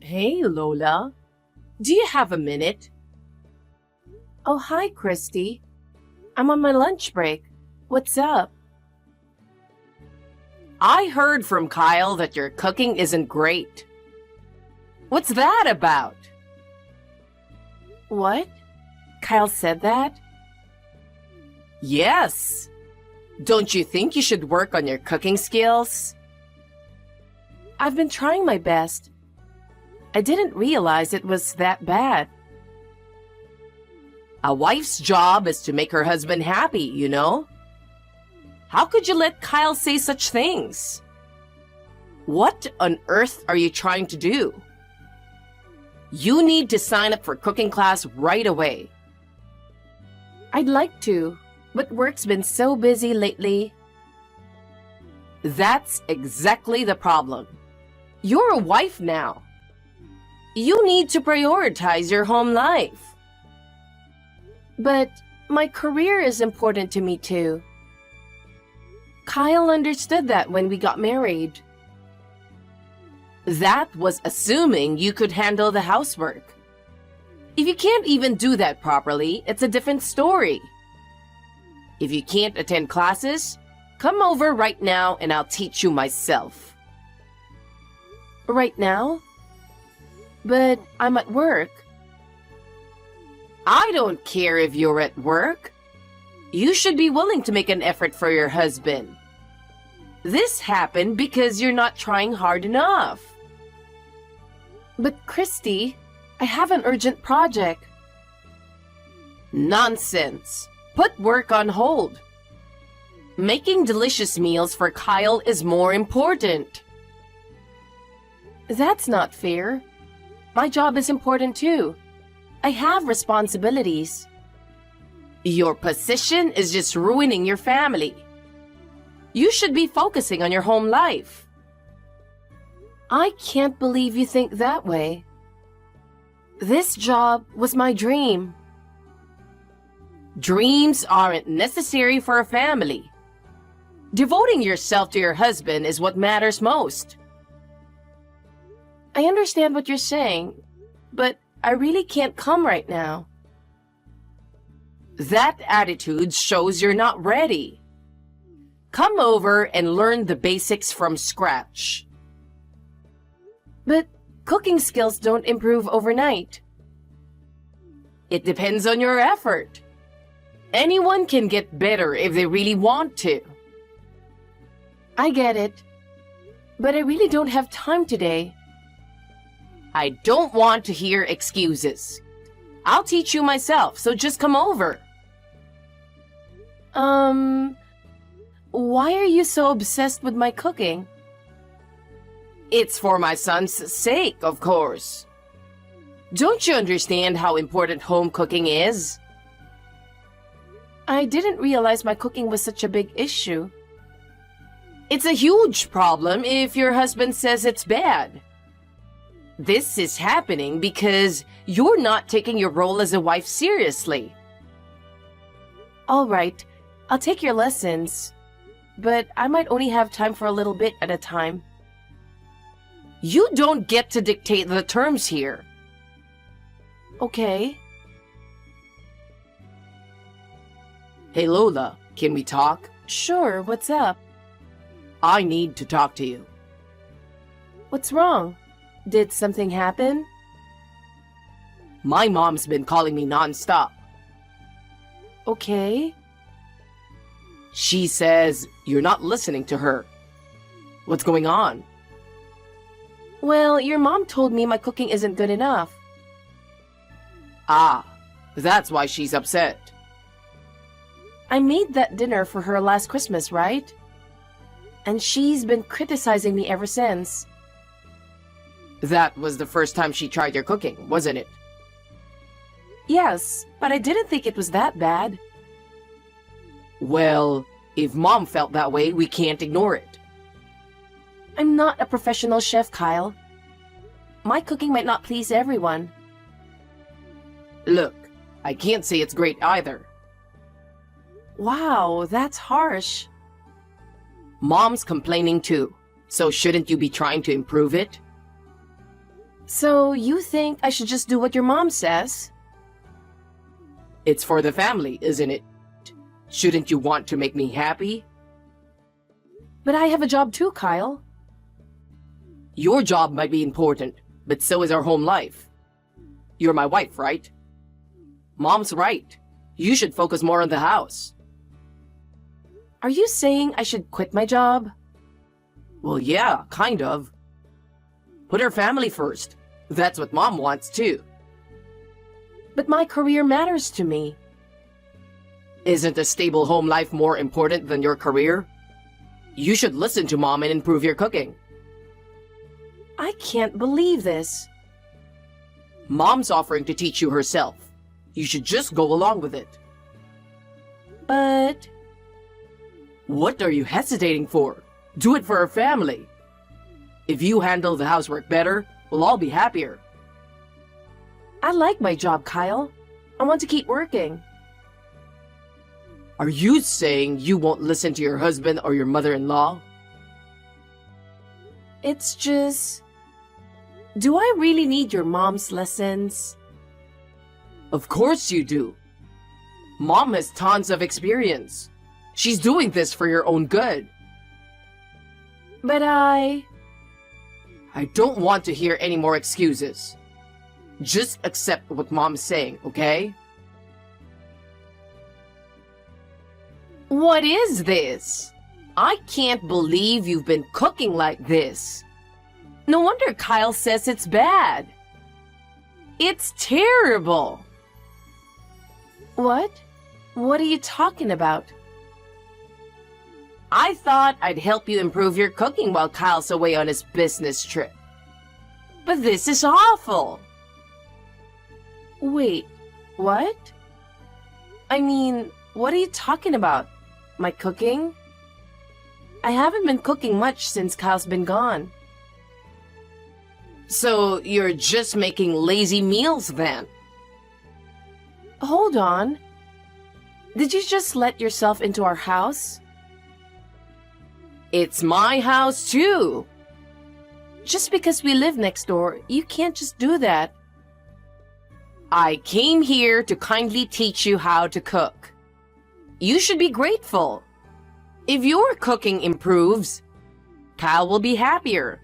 Hey, Lola. Do you have a minute? Oh, hi, Christy. I'm on my lunch break. What's up? I heard from Kyle that your cooking isn't great. What's that about? What? Kyle said that? Yes. Don't you think you should work on your cooking skills? I've been trying my best. I didn't realize it was that bad. A wife's job is to make her husband happy, you know? How could you let Kyle say such things? What on earth are you trying to do? You need to sign up for cooking class right away. I'd like to, but work's been so busy lately. That's exactly the problem. You're a wife now. You need to prioritize your home life. But my career is important to me too. Kyle understood that when we got married. That was assuming you could handle the housework. If you can't even do that properly, it's a different story. If you can't attend classes, come over right now and I'll teach you myself. Right now? But I'm at work. I don't care if you're at work. You should be willing to make an effort for your husband. This happened because you're not trying hard enough. But Christy, I have an urgent project. Nonsense. Put work on hold. Making delicious meals for Kyle is more important. That's not fair. My job is important too. I have responsibilities. Your position is just ruining your family. You should be focusing on your home life. I can't believe you think that way. This job was my dream. Dreams aren't necessary for a family. Devoting yourself to your husband is what matters most. I understand what you're saying, but I really can't come right now. That attitude shows you're not ready. Come over and learn the basics from scratch. But cooking skills don't improve overnight. It depends on your effort. Anyone can get better if they really want to. I get it, but I really don't have time today. I don't want to hear excuses. I'll teach you myself, so just come over. Why are you so obsessed with my cooking? It's for my son's sake, of course. Don't you understand how important home cooking is? I didn't realize my cooking was such a big issue. It's a huge problem if your husband says it's bad. This is happening because you're not taking your role as a wife seriously. All right, I'll take your lessons, but I might only have time for a little bit at a time. You don't get to dictate the terms here. Okay. Hey Lola, can we talk? Sure, what's up? I need to talk to you. What's wrong? Did something happen? My mom's been calling me nonstop. Okay. She says you're not listening to her. What's going on? Well, your mom told me my cooking isn't good enough. Ah, that's why she's upset. I made that dinner for her last Christmas, right? And she's been criticizing me ever since. That was the first time she tried your cooking, wasn't it? Yes, but I didn't think it was that bad. Well, if Mom felt that way, we can't ignore it. I'm not a professional chef, Kyle. My cooking might not please everyone. Look, I can't say it's great either. Wow, that's harsh. Mom's complaining too, so shouldn't you be trying to improve it? So you think I should just do what your mom says? It's for the family, isn't it? Shouldn't you want to make me happy? But I have a job too, Kyle. Your job might be important, but so is our home life. You're my wife, right? Mom's right. You should focus more on the house. Are you saying I should quit my job? Well, yeah, kind of. Put our family first. That's what Mom wants too. But my career matters to me. Isn't a stable home life more important than your career? You should listen to Mom and improve your cooking. I can't believe this. Mom's offering to teach you herself. You should just go along with it. But... What are you hesitating for? Do it for our family. If you handle the housework better, we'll all be happier. I like my job, Kyle. I want to keep working. Are you saying you won't listen to your husband or your mother-in-law? It's just... Do I really need your mom's lessons? Of course you do. Mom has tons of experience. She's doing this for your own good. But I don't want to hear any more excuses. Just accept what Mom's saying, okay? What is this? I can't believe you've been cooking like this. No wonder Kyle says it's bad. It's terrible. What? What are you talking about? I thought I'd help you improve your cooking while Kyle's away on his business trip. But this is awful. Wait, what? I mean, what are you talking about? My cooking? I haven't been cooking much since Kyle's been gone. So you're just making lazy meals then? Hold on. Did you just let yourself into our house? It's my house too. Just because we live next door, you can't just do that. I came here to kindly teach you how to cook. You should be grateful. If your cooking improves, Kyle will be happier,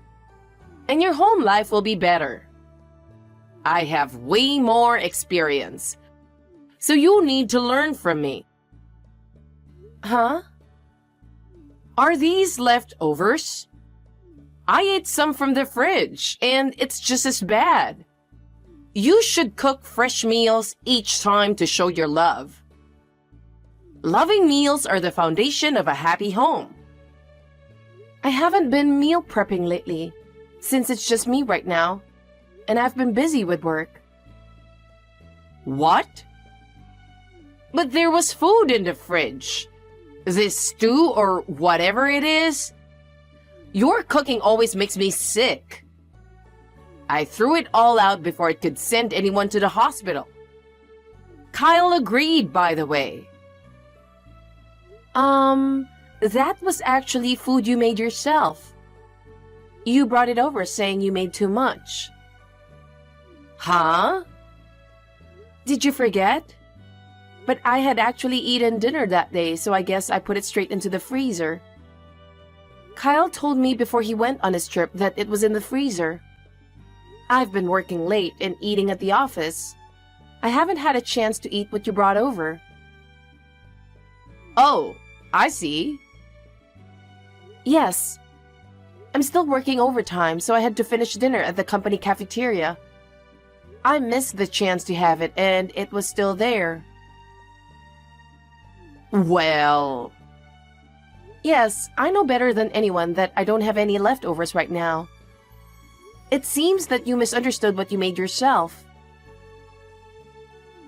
and your home life will be better. I have way more experience, so you'll need to learn from me. Huh? Are these leftovers? I ate some from the fridge, and it's just as bad. You should cook fresh meals each time to show your love. Loving meals are the foundation of a happy home. I haven't been meal prepping lately, since it's just me right now, and I've been busy with work. What? But there was food in the fridge. This stew or whatever it is. Your cooking always makes me sick. I threw it all out before it could send anyone to the hospital. Kyle agreed, by the way. That was actually food you made yourself. You brought it over saying you made too much. Huh? Did you forget? But I had actually eaten dinner that day, so I guess I put it straight into the freezer. Kyle told me before he went on his trip that it was in the freezer. I've been working late and eating at the office. I haven't had a chance to eat what you brought over. Oh, I see. Yes. I'm still working overtime, so I had to finish dinner at the company cafeteria. I missed the chance to have it, and it was still there. Well... Yes, I know better than anyone that I don't have any leftovers right now. It seems that you misunderstood what you made yourself.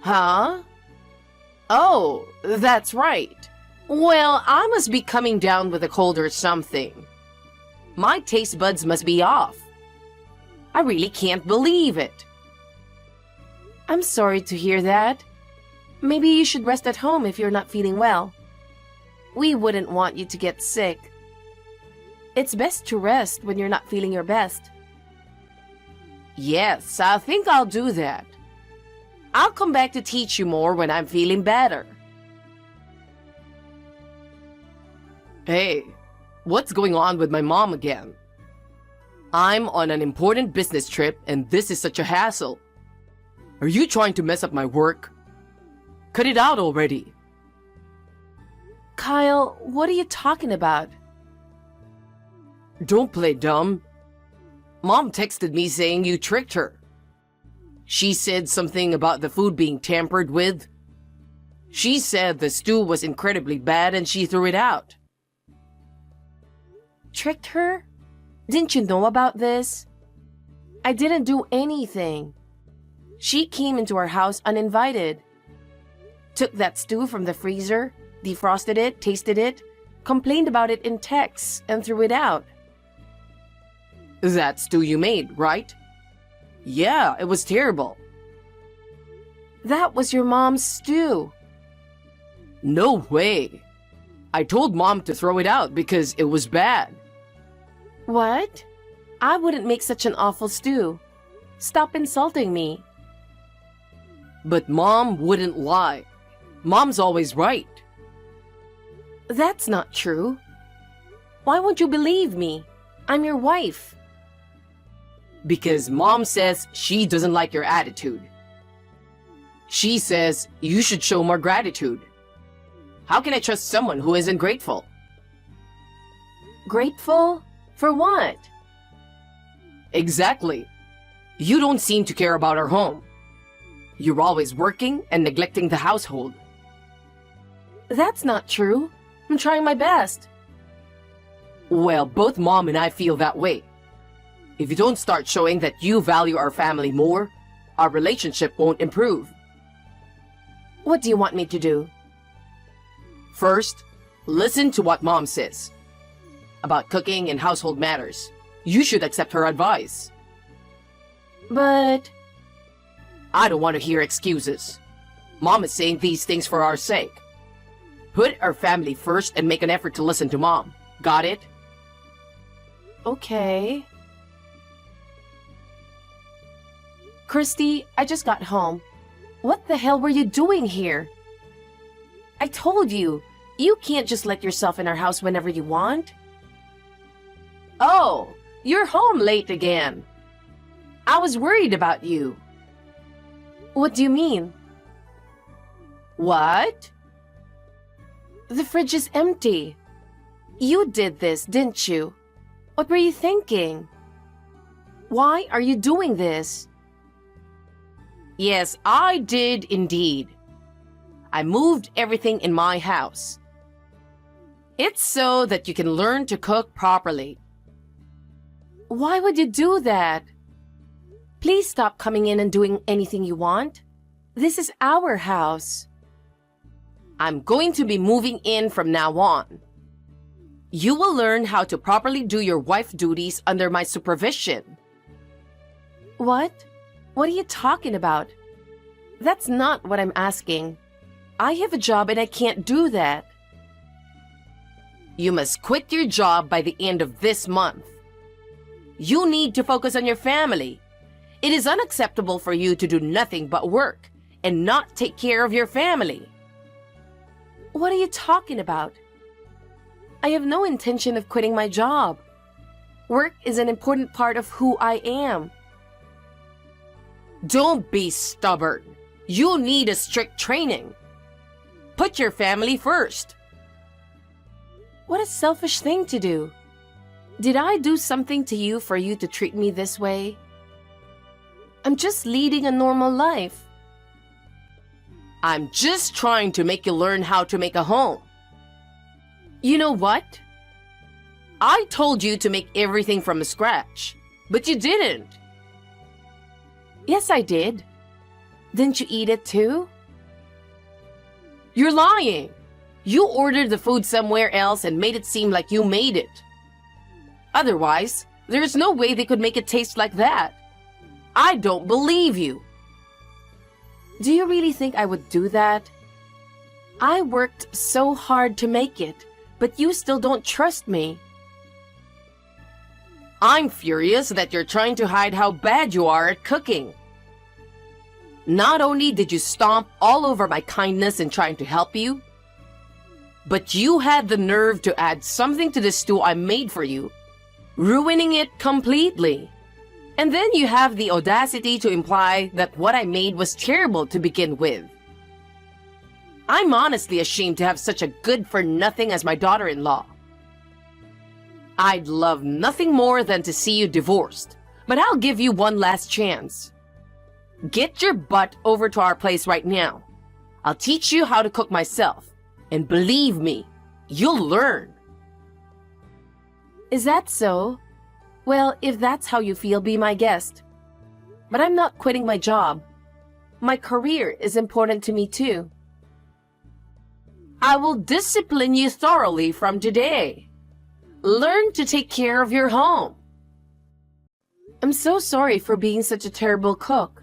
Huh? Oh, that's right. Well, I must be coming down with a cold or something. My taste buds must be off. I really can't believe it. I'm sorry to hear that. Maybe you should rest at home if you're not feeling well. We wouldn't want you to get sick. It's best to rest when you're not feeling your best. Yes, I think I'll do that. I'll come back to teach you more when I'm feeling better. Hey, what's going on with my mom again? I'm on an important business trip and this is such a hassle. Are you trying to mess up my work? Cut it out already. Kyle, what are you talking about? Don't play dumb. Mom texted me saying you tricked her. She said something about the food being tampered with. She said the stew was incredibly bad and she threw it out. Tricked her? Didn't you know about this? I didn't do anything. She came into our house uninvited. Took that stew from the freezer, defrosted it, tasted it, complained about it in texts, and threw it out. That stew you made, right? Yeah, it was terrible. That was your mom's stew. No way. I told Mom to throw it out because it was bad. What? I wouldn't make such an awful stew. Stop insulting me. But Mom wouldn't lie. Mom's always right. That's not true. Why won't you believe me? I'm your wife. Because Mom says she doesn't like your attitude. She says you should show more gratitude. How can I trust someone who isn't grateful? Grateful? For what? Exactly. You don't seem to care about our home. You're always working and neglecting the household. That's not true. I'm trying my best. Well, both Mom and I feel that way. If you don't start showing that you value our family more, our relationship won't improve. What do you want me to do? First, listen to what Mom says. About cooking and household matters. You should accept her advice. But I don't want to hear excuses. Mom is saying these things for our sake. Put our family first and make an effort to listen to Mom. Got it? Okay. Christy, I just got home. What the hell were you doing here? I told you, you can't just let yourself in our house whenever you want. Oh, you're home late again. I was worried about you. What do you mean? What? The fridge is empty. You did this, didn't you? What were you thinking? Why are you doing this? Yes, I did indeed. I moved everything in my house. It's so that you can learn to cook properly. Why would you do that? Please stop coming in and doing anything you want. This is our house. I'm going to be moving in from now on. You will learn how to properly do your wife duties under my supervision. What? What are you talking about? That's not what I'm asking. I have a job and I can't do that. You must quit your job by the end of this month. You need to focus on your family. It is unacceptable for you to do nothing but work and not take care of your family. What are you talking about? I have no intention of quitting my job. Work is an important part of who I am. Don't be stubborn. You need a strict training. Put your family first. What a selfish thing to do. Did I do something to you for you to treat me this way? I'm just leading a normal life. I'm just trying to make you learn how to make a home. You know what? I told you to make everything from scratch, but you didn't. Yes, I did. Didn't you eat it too? You're lying. You ordered the food somewhere else and made it seem like you made it. Otherwise, there's no way they could make it taste like that. I don't believe you. Do you really think I would do that? I worked so hard to make it, but you still don't trust me. I'm furious that you're trying to hide how bad you are at cooking. Not only did you stomp all over my kindness in trying to help you, but you had the nerve to add something to the stew I made for you, ruining it completely. And then you have the audacity to imply that what I made was terrible to begin with. I'm honestly ashamed to have such a good-for-nothing as my daughter-in-law. I'd love nothing more than to see you divorced, but I'll give you one last chance. Get your butt over to our place right now. I'll teach you how to cook myself, and believe me, you'll learn. Is that so? Well, if that's how you feel, be my guest. But I'm not quitting my job. My career is important to me too. I will discipline you thoroughly from today. Learn to take care of your home. I'm so sorry for being such a terrible cook.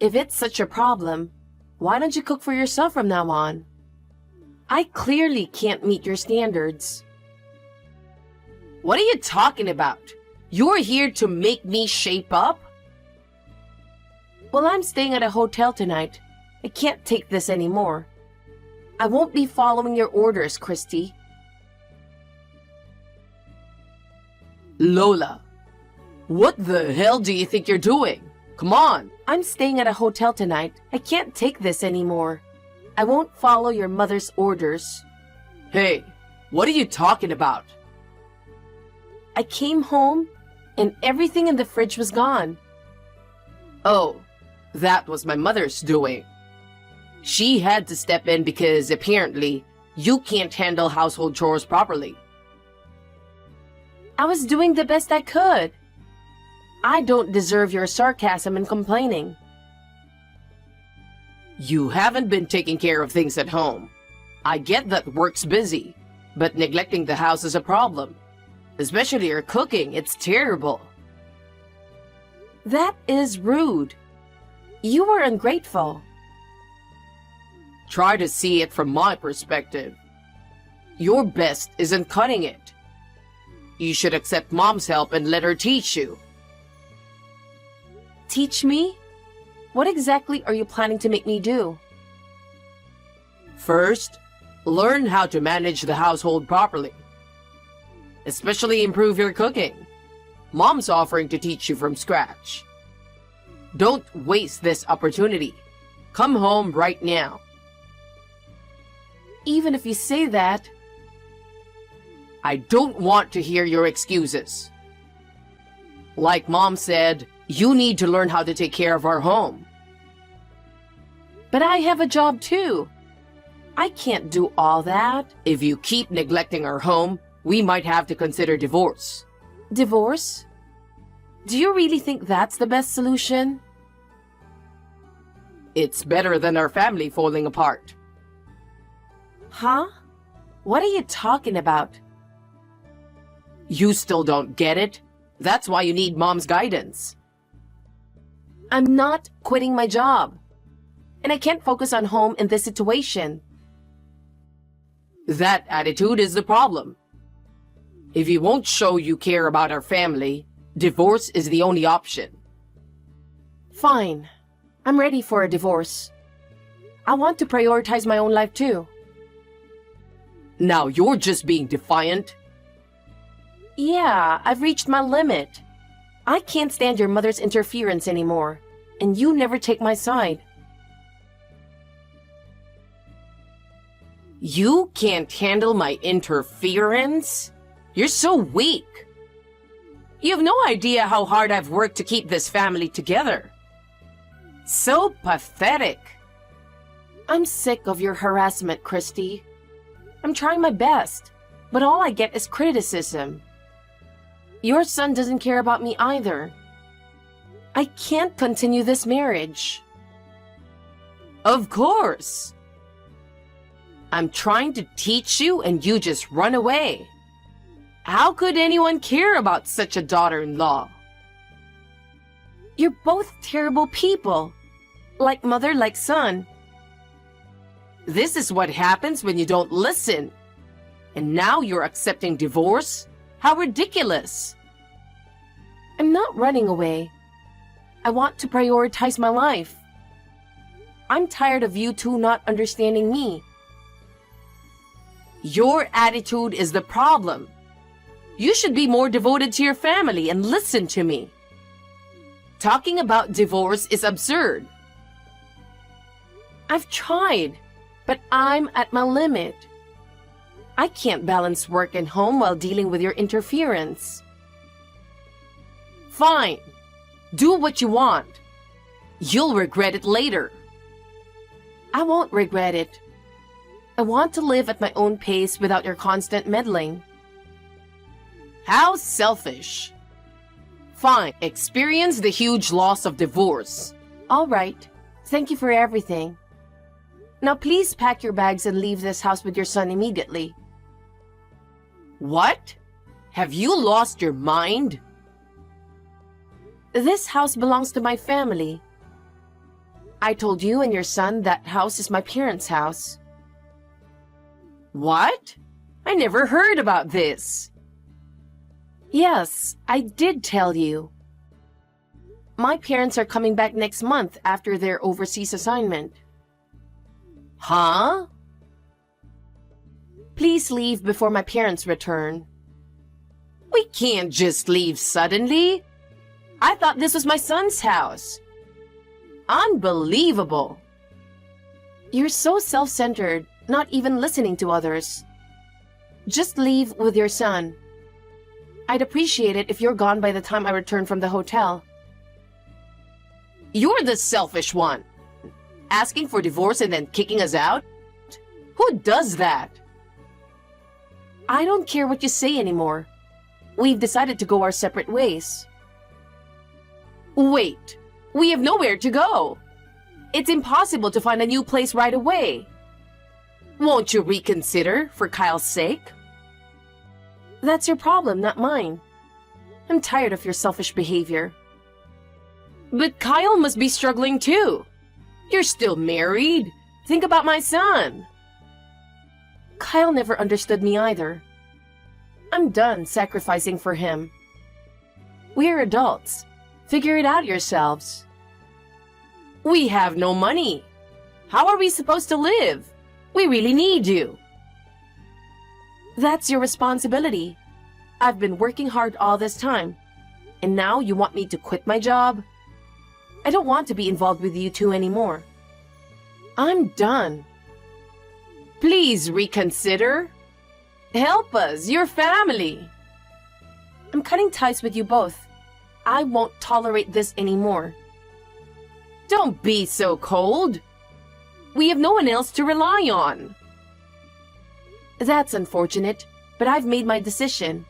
If it's such a problem, why don't you cook for yourself from now on? I clearly can't meet your standards. What are you talking about? You're here to make me shape up? Well, I'm staying at a hotel tonight. I can't take this anymore. I won't be following your orders, Christy. Lola, what the hell do you think you're doing? Come on. I'm staying at a hotel tonight. I can't take this anymore. I won't follow your mother's orders. Hey, what are you talking about? I came home and everything in the fridge was gone. Oh, that was my mother's doing. She had to step in because apparently you can't handle household chores properly. I was doing the best I could. I don't deserve your sarcasm and complaining. You haven't been taking care of things at home. I get that work's busy, but neglecting the house is a problem. Especially your cooking, it's terrible. That is rude. You were ungrateful. Try to see it from my perspective. Your best isn't cutting it. You should accept Mom's help and let her teach you. Teach me? What exactly are you planning to make me do? First, learn how to manage the household properly. Especially improve your cooking. Mom's offering to teach you from scratch. Don't waste this opportunity. Come home right now. Even if you say that, I don't want to hear your excuses. Like Mom said, you need to learn how to take care of our home. But I have a job too. I can't do all that. If you keep neglecting our home, we might have to consider divorce. Divorce? Do you really think that's the best solution? It's better than our family falling apart. Huh? What are you talking about? You still don't get it? That's why you need Mom's guidance. I'm not quitting my job. And I can't focus on home in this situation. That attitude is the problem. If you won't show you care about our family, divorce is the only option. Fine. I'm ready for a divorce. I want to prioritize my own life too. Now you're just being defiant. Yeah, I've reached my limit. I can't stand your mother's interference anymore, and you never take my side. You can't handle my interference? You're so weak. You have no idea how hard I've worked to keep this family together. So pathetic. I'm sick of your harassment, Christy. I'm trying my best, but all I get is criticism. Your son doesn't care about me either. I can't continue this marriage. Of course. I'm trying to teach you and you just run away. How could anyone care about such a daughter-in-law? You're both terrible people. Like mother, like son. This is what happens when you don't listen. And now you're accepting divorce? How ridiculous. I'm not running away. I want to prioritize my life. I'm tired of you two not understanding me. Your attitude is the problem. You should be more devoted to your family and listen to me. Talking about divorce is absurd. I've tried, but I'm at my limit. I can't balance work and home while dealing with your interference. Fine. Do what you want. You'll regret it later. I won't regret it. I want to live at my own pace without your constant meddling. How selfish. Fine, experience the huge loss of divorce. All right. Thank you for everything. Now please pack your bags and leave this house with your son immediately. What? Have you lost your mind? This house belongs to my family. I told you and your son that house is my parents' house. What? I never heard about this. Yes, I did tell you. My parents are coming back next month after their overseas assignment. Huh? Please leave before my parents return. We can't just leave suddenly. I thought this was my son's house. Unbelievable. You're so self-centered, not even listening to others. Just leave with your son. I'd appreciate it if you're gone by the time I return from the hotel. You're the selfish one. Asking for divorce and then kicking us out? Who does that? I don't care what you say anymore. We've decided to go our separate ways. Wait, we have nowhere to go. It's impossible to find a new place right away. Won't you reconsider, for Kyle's sake? That's your problem, not mine. I'm tired of your selfish behavior. But Kyle must be struggling too. You're still married. Think about my son. Kyle never understood me either. I'm done sacrificing for him. We're adults. Figure it out yourselves. We have no money. How are we supposed to live? We really need you. That's your responsibility. I've been working hard all this time. And now you want me to quit my job? I don't want to be involved with you two anymore. I'm done. Please reconsider. Help us, your family. I'm cutting ties with you both. I won't tolerate this anymore. Don't be so cold. We have no one else to rely on. That's unfortunate, but I've made my decision.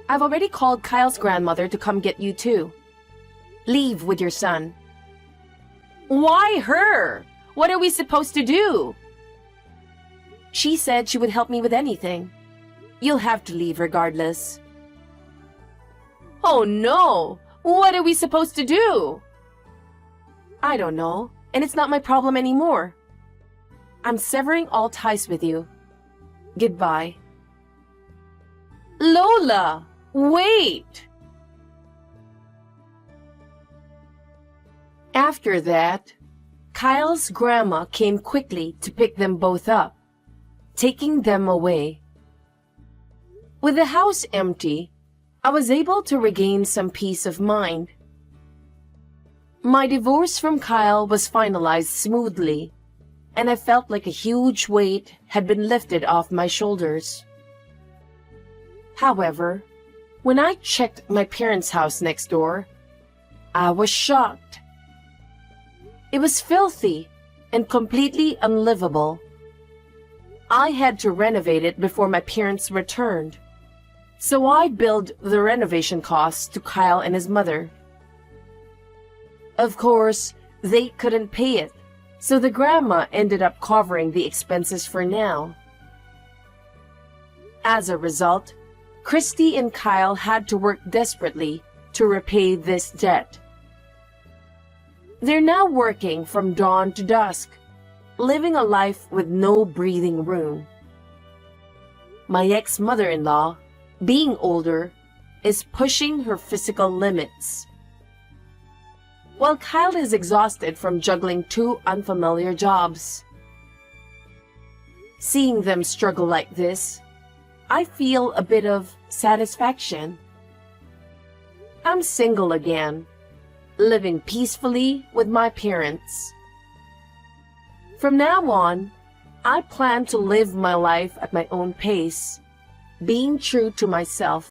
I've already called Kyle's grandmother to come get you too. Leave with your son. Why her? What are we supposed to do? She said she would help me with anything. You'll have to leave regardless. Oh no! What are we supposed to do? I don't know, and it's not my problem anymore. I'm severing all ties with you. Goodbye. Lola, wait! After that, Kyle's grandma came quickly to pick them both up, taking them away. With the house empty, I was able to regain some peace of mind. My divorce from Kyle was finalized smoothly, and I felt like a huge weight had been lifted off my shoulders. However, when I checked my parents' house next door, I was shocked. It was filthy and completely unlivable. I had to renovate it before my parents returned, so I billed the renovation costs to Kyle and his mother. Of course, they couldn't pay it, so the grandma ended up covering the expenses for now. As a result, Christy and Kyle had to work desperately to repay this debt. They're now working from dawn to dusk, living a life with no breathing room. My ex-mother-in-law, being older, is pushing her physical limits. While Kyle is exhausted from juggling two unfamiliar jobs. Seeing them struggle like this, I feel a bit of satisfaction. I'm single again, living peacefully with my parents. From now on, I plan to live my life at my own pace, being true to myself.